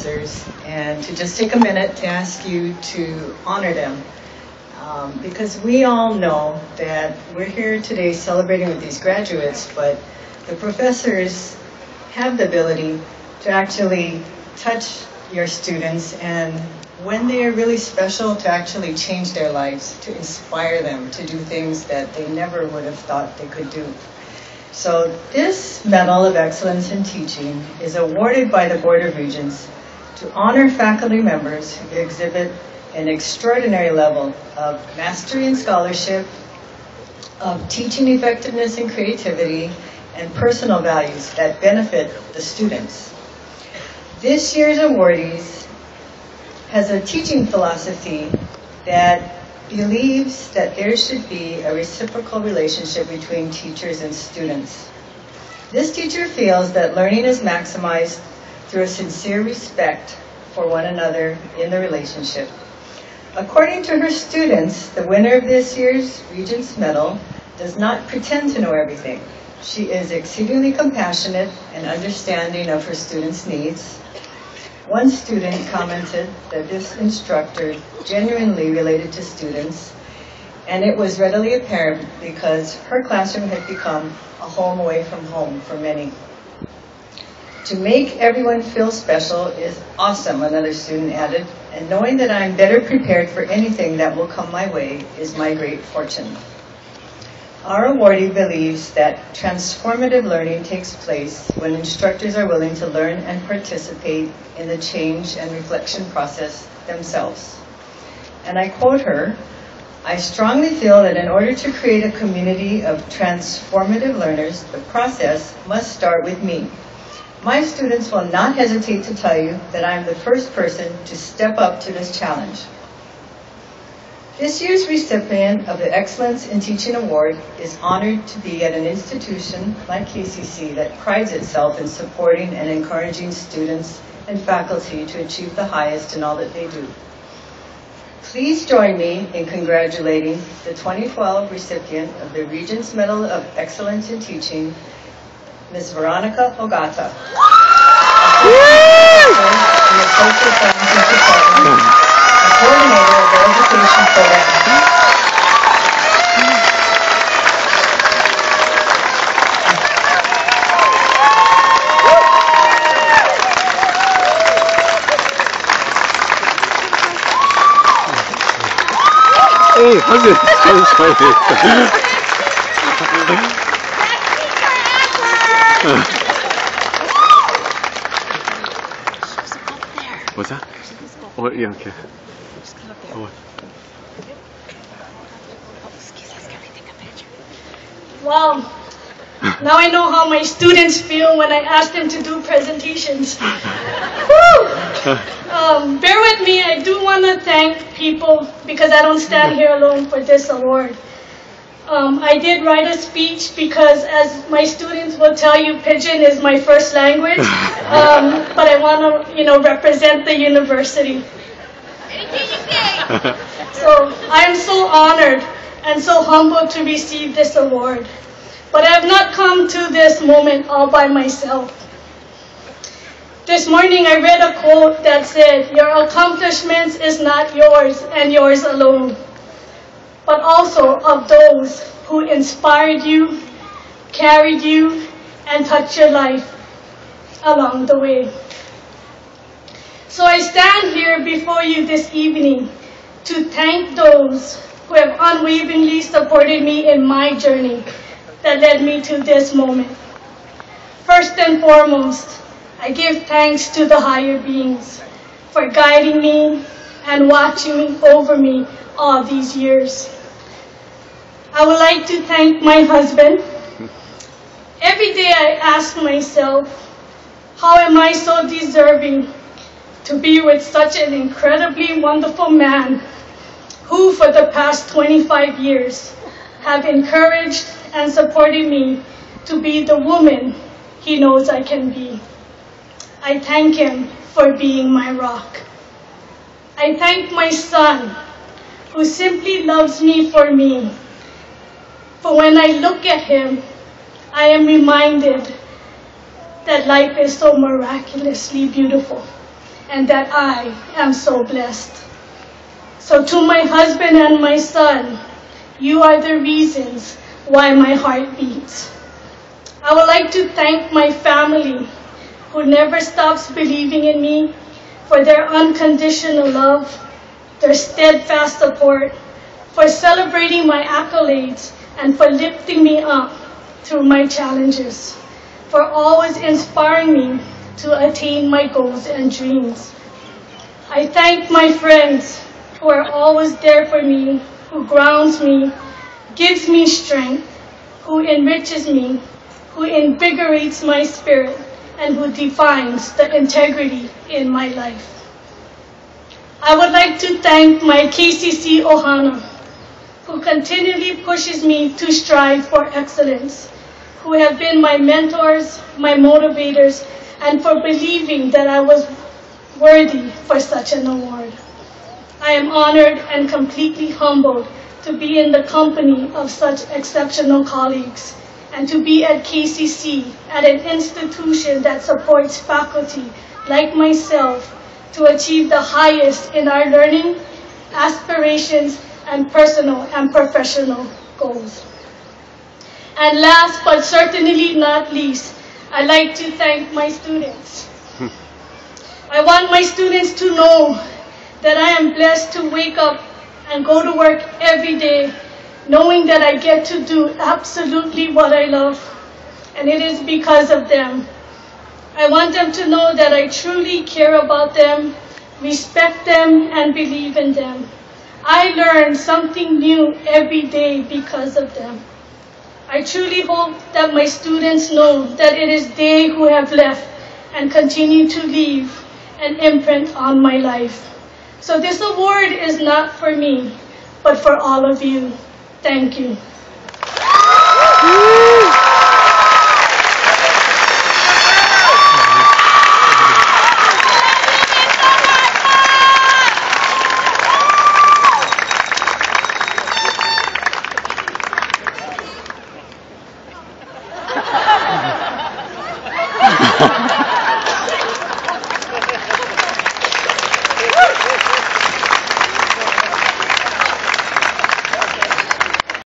and to just take a minute to ask you to honor them. Because we all know that we're here today celebrating with these graduates, but the professors have the ability to actually touch your students, and when they are really special, to actually change their lives, to inspire them to do things that they never would have thought they could do. So this Medal of Excellence in Teaching is awarded by the Board of Regents to honor faculty members who exhibit an extraordinary level of mastery and scholarship, of teaching effectiveness and creativity, and personal values that benefit the students. This year's awardees has a teaching philosophy that believes that there should be a reciprocal relationship between teachers and students. This teacher feels that learning is maximized through a sincere respect for one another in the relationship. According to her students, the winner of this year's Regents Medal does not pretend to know everything. She is exceedingly compassionate and understanding of her students' needs. One student commented that this instructor genuinely related to students, and it was readily apparent because her classroom had become a home away from home for many. To make everyone feel special is awesome, another student added, and knowing that I am better prepared for anything that will come my way is my great fortune. Our awardee believes that transformative learning takes place when instructors are willing to learn and participate in the change and reflection process themselves. And I quote her, "I strongly feel that in order to create a community of transformative learners, the process must start with me. My students will not hesitate to tell you that I am the first person to step up to this challenge." This year's recipient of the Excellence in Teaching Award is honored to be at an institution like KCC that prides itself in supporting and encouraging students and faculty to achieve the highest in all that they do. Please join me in congratulating the 2012 recipient of the Regents Medal of Excellence in Teaching, Ms. Veronica Ogata, in the Social Sciences Department, a coordinator of the education program. Hey, hug it. I'm sorry. What's that? Oh, yeah, okay. Oh. Wow. Now I know how my students feel when I ask them to do presentations. Bear with me, I do want to thank people because I don't stand here alone for this award. I did write a speech because, as my students will tell you, Pidgin is my first language, but I want to, represent the university. So I am so honored and so humbled to receive this award. But I have not come to this moment all by myself. This morning I read a quote that said, "Your accomplishments is not yours and yours alone, but also of those who inspired you, carried you, and touched your life along the way." So I stand here before you this evening to thank those who have unwaveringly supported me in my journey that led me to this moment. First and foremost, I give thanks to the higher beings for guiding me and watching over me all these years. I would like to thank my husband. Every day I ask myself, how am I so deserving to be with such an incredibly wonderful man who for the past 25 years have encouraged and supported me to be the woman he knows I can be. I thank him for being my rock. I thank my son, who simply loves me for me. For when I look at him, I am reminded that life is so miraculously beautiful and that I am so blessed. So to my husband and my son, you are the reasons why my heart beats. I would like to thank my family, who never stops believing in me, for their unconditional love, their steadfast support, for celebrating my accolades, and for lifting me up through my challenges, for always inspiring me to attain my goals and dreams. I thank my friends who are always there for me, who grounds me, gives me strength, who enriches me, who invigorates my spirit, and who defines the integrity in my life. I would like to thank my KCC Ohana, who continually pushes me to strive for excellence, who have been my mentors, my motivators, and for believing that I was worthy for such an award. I am honored and completely humbled to be in the company of such exceptional colleagues, and to be at KCC, at an institution that supports faculty like myself to achieve the highest in our learning, aspirations, and personal and professional goals. And last but certainly not least, I'd like to thank my students. I want my students to know that I am blessed to wake up and go to work every day, knowing that I get to do absolutely what I love, and it is because of them. I want them to know that I truly care about them, respect them, and believe in them. I learn something new every day because of them. I truly hope that my students know that it is they who have left and continue to leave an imprint on my life. So this award is not for me, but for all of you. Thank you.